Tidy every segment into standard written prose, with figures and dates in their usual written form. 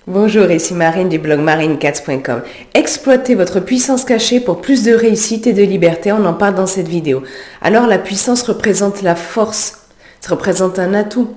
Bonjour, ici Marine du blog marinecats.com. Exploitez votre puissance cachée pour plus de réussite et de liberté, on en parle dans cette vidéo. Alors la puissance représente la force, ça représente un atout.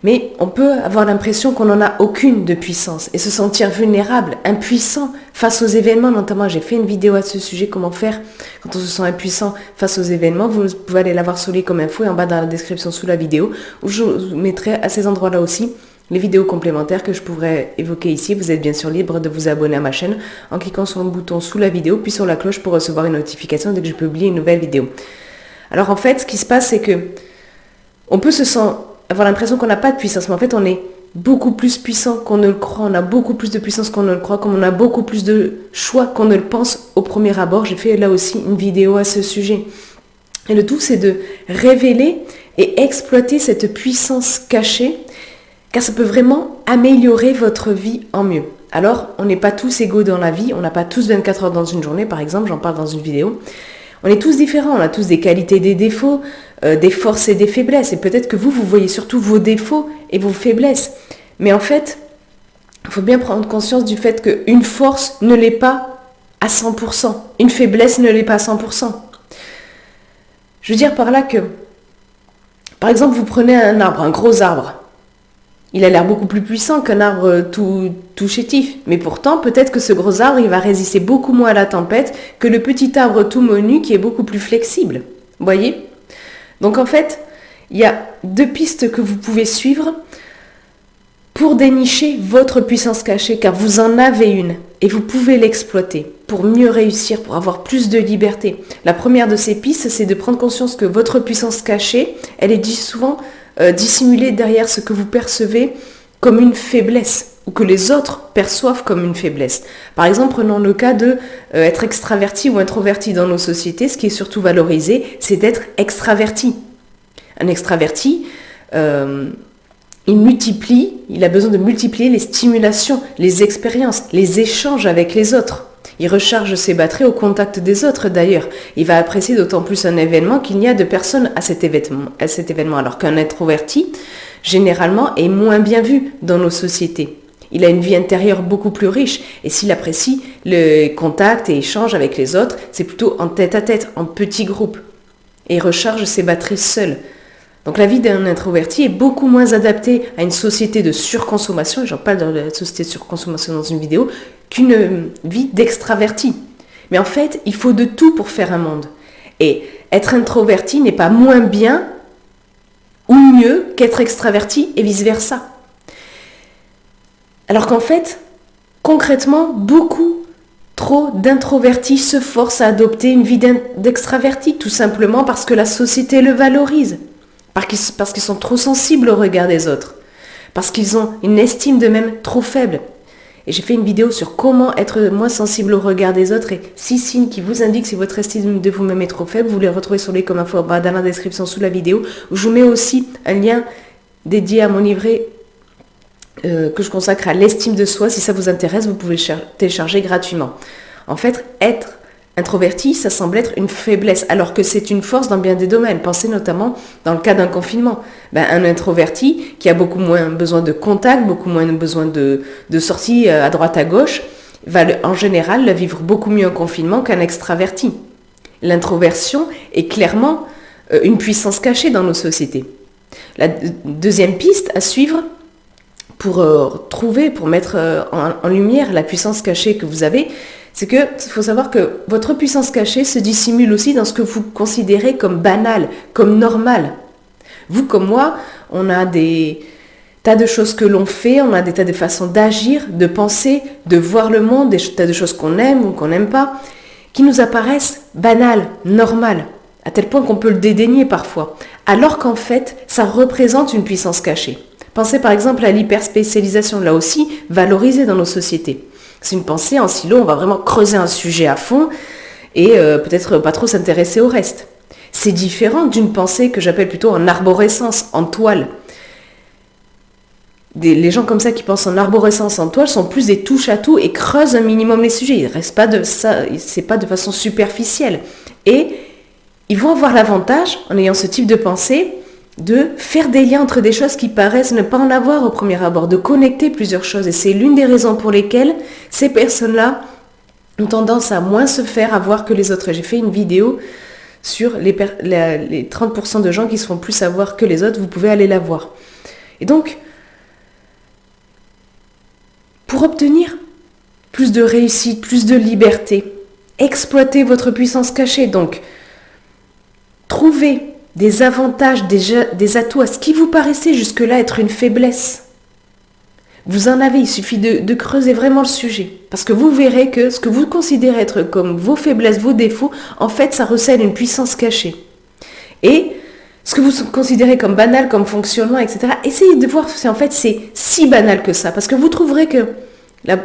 Mais on peut avoir l'impression qu'on n'en a aucune de puissance et se sentir vulnérable, impuissant face aux événements. Notamment, j'ai fait une vidéo à ce sujet, comment faire quand on se sent impuissant face aux événements. Vous pouvez aller la voir sur les comme info et en bas dans la description sous la vidéo, où je vous mettrai à ces endroits-là aussi les vidéos complémentaires que je pourrais évoquer ici. Vous êtes bien sûr libre de vous abonner à ma chaîne en cliquant sur le bouton sous la vidéo, puis sur la cloche pour recevoir une notification dès que je publie une nouvelle vidéo. Alors en fait, ce qui se passe, c'est que on peut avoir l'impression qu'on n'a pas de puissance, mais en fait on est beaucoup plus puissant qu'on ne le croit, on a beaucoup plus de puissance qu'on ne le croit, comme on a beaucoup plus de choix qu'on ne le pense au premier abord. J'ai fait là aussi une vidéo à ce sujet. Et le tout, c'est de révéler et exploiter cette puissance cachée, car ça peut vraiment améliorer votre vie en mieux. Alors, on n'est pas tous égaux dans la vie, on n'a pas tous 24 heures dans une journée, par exemple, j'en parle dans une vidéo. On est tous différents, on a tous des qualités et des défauts, des forces et des faiblesses. Et peut-être que vous voyez surtout vos défauts et vos faiblesses. Mais en fait, il faut bien prendre conscience du fait qu'une force ne l'est pas à 100%. Une faiblesse ne l'est pas à 100%. Je veux dire par là que, par exemple, vous prenez un arbre, un gros arbre. Il a l'air beaucoup plus puissant qu'un arbre tout chétif. Mais pourtant, peut-être que ce gros arbre, il va résister beaucoup moins à la tempête que le petit arbre tout menu qui est beaucoup plus flexible. Vous voyez ? Donc en fait, il y a deux pistes que vous pouvez suivre pour dénicher votre puissance cachée, car vous en avez une et vous pouvez l'exploiter pour mieux réussir, pour avoir plus de liberté. La première de ces pistes, c'est de prendre conscience que votre puissance cachée, elle est souvent dissimulée derrière ce que vous percevez comme une faiblesse ou que les autres perçoivent comme une faiblesse. Par exemple, prenons le cas de être extraverti ou introverti dans nos sociétés. Ce qui est surtout valorisé, c'est d'être extraverti. Un extraverti, il a besoin de multiplier les stimulations, les expériences, les échanges avec les autres. Il recharge ses batteries au contact des autres d'ailleurs. Il va apprécier d'autant plus un événement qu'il n'y a de personnes à cet événement, alors qu'un introverti, généralement, est moins bien vu dans nos sociétés. Il a une vie intérieure beaucoup plus riche et s'il apprécie le contact et échange avec les autres, c'est plutôt en tête-à-tête, en petits groupes. Et il recharge ses batteries seul. Donc la vie d'un introverti est beaucoup moins adaptée à une société de surconsommation, et j'en parle de la société de surconsommation dans une vidéo, qu'une vie d'extraverti. Mais en fait, il faut de tout pour faire un monde. Et être introverti n'est pas moins bien ou mieux qu'être extraverti et vice-versa. Alors qu'en fait, concrètement, beaucoup trop d'introvertis se forcent à adopter une vie d'extraverti, tout simplement parce que la société le valorise. Parce qu'ils sont trop sensibles au regard des autres, parce qu'ils ont une estime d'eux-mêmes trop faible. Et j'ai fait une vidéo sur comment être moins sensible au regard des autres et 6 signes qui vous indiquent si votre estime de vous-même est trop faible. Vous les retrouvez sur les comme info dans la description sous la vidéo, où je vous mets aussi un lien dédié à mon livret que je consacre à l'estime de soi. Si ça vous intéresse, vous pouvez le télécharger gratuitement. En fait, être introverti, ça semble être une faiblesse, alors que c'est une force dans bien des domaines. Pensez notamment dans le cas d'un confinement. Un introverti qui a beaucoup moins besoin de contact, beaucoup moins besoin de sorties à droite à gauche, va en général vivre beaucoup mieux un confinement qu'un extraverti. L'introversion est clairement une puissance cachée dans nos sociétés. La deuxième piste à suivre pour mettre en lumière la puissance cachée que vous avez, c'est qu'il faut savoir que votre puissance cachée se dissimule aussi dans ce que vous considérez comme banal, comme normal. Vous comme moi, on a des tas de choses que l'on fait, on a des tas de façons d'agir, de penser, de voir le monde, des tas de choses qu'on aime ou qu'on n'aime pas, qui nous apparaissent banales, normales, à tel point qu'on peut le dédaigner parfois, alors qu'en fait, ça représente une puissance cachée. Pensez par exemple à l'hyperspécialisation, là aussi valorisée dans nos sociétés. C'est une pensée en silo, on va vraiment creuser un sujet à fond et peut-être pas trop s'intéresser au reste. C'est différent d'une pensée que j'appelle plutôt en arborescence, en toile. Les gens comme ça qui pensent en arborescence, en toile, sont plus des touches à tout et creusent un minimum les sujets. Ils restent pas de ça, c'est pas de façon superficielle. Et ils vont avoir l'avantage, en ayant ce type de pensée, de faire des liens entre des choses qui paraissent ne pas en avoir au premier abord, de connecter plusieurs choses. Et c'est l'une des raisons pour lesquelles ces personnes-là ont tendance à moins se faire avoir que les autres. J'ai fait une vidéo sur les 30% de gens qui se font plus avoir que les autres, vous pouvez aller la voir. Et donc, pour obtenir plus de réussite, plus de liberté, exploitez votre puissance cachée. Donc, trouvez des avantages, des atouts à ce qui vous paraissait jusque-là être une faiblesse. Vous en avez, il suffit de creuser vraiment le sujet. Parce que vous verrez que ce que vous considérez être comme vos faiblesses, vos défauts, en fait, ça recèle une puissance cachée. Et ce que vous considérez comme banal, comme fonctionnement, etc., essayez de voir si en fait c'est si banal que ça. Parce que vous trouverez que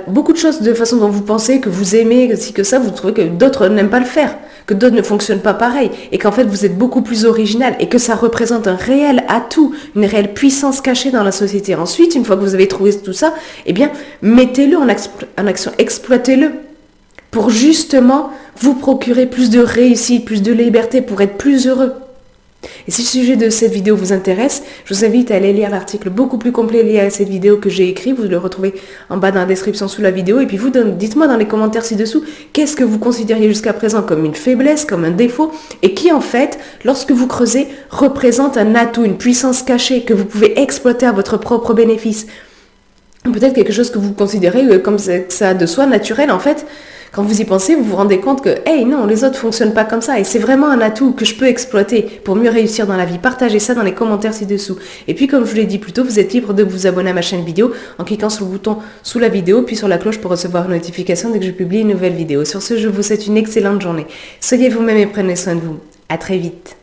beaucoup de choses de façon dont vous pensez, que vous aimez, si que ça, vous trouvez que d'autres n'aiment pas le faire, que d'autres ne fonctionnent pas pareil, et qu'en fait vous êtes beaucoup plus original, et que ça représente un réel atout, une réelle puissance cachée dans la société. Ensuite, une fois que vous avez trouvé tout ça, eh bien, mettez-le en action, exploitez-le, pour justement vous procurer plus de réussite, plus de liberté, pour être plus heureux. Et si le sujet de cette vidéo vous intéresse, je vous invite à aller lire l'article beaucoup plus complet lié à cette vidéo que j'ai écrit. Vous le retrouvez en bas dans la description sous la vidéo. Et puis dites-moi dans les commentaires ci-dessous, qu'est-ce que vous considériez jusqu'à présent comme une faiblesse, comme un défaut, et qui en fait, lorsque vous creusez, représente un atout, une puissance cachée que vous pouvez exploiter à votre propre bénéfice. Peut-être quelque chose que vous considérez comme ça de soi naturel, en fait. Quand vous y pensez, vous vous rendez compte que, hey, non, les autres ne fonctionnent pas comme ça. Et c'est vraiment un atout que je peux exploiter pour mieux réussir dans la vie. Partagez ça dans les commentaires ci-dessous. Et puis, comme je vous l'ai dit plus tôt, vous êtes libre de vous abonner à ma chaîne vidéo en cliquant sur le bouton sous la vidéo, puis sur la cloche pour recevoir une notification dès que je publie une nouvelle vidéo. Sur ce, je vous souhaite une excellente journée. Soyez vous-même et prenez soin de vous. À très vite.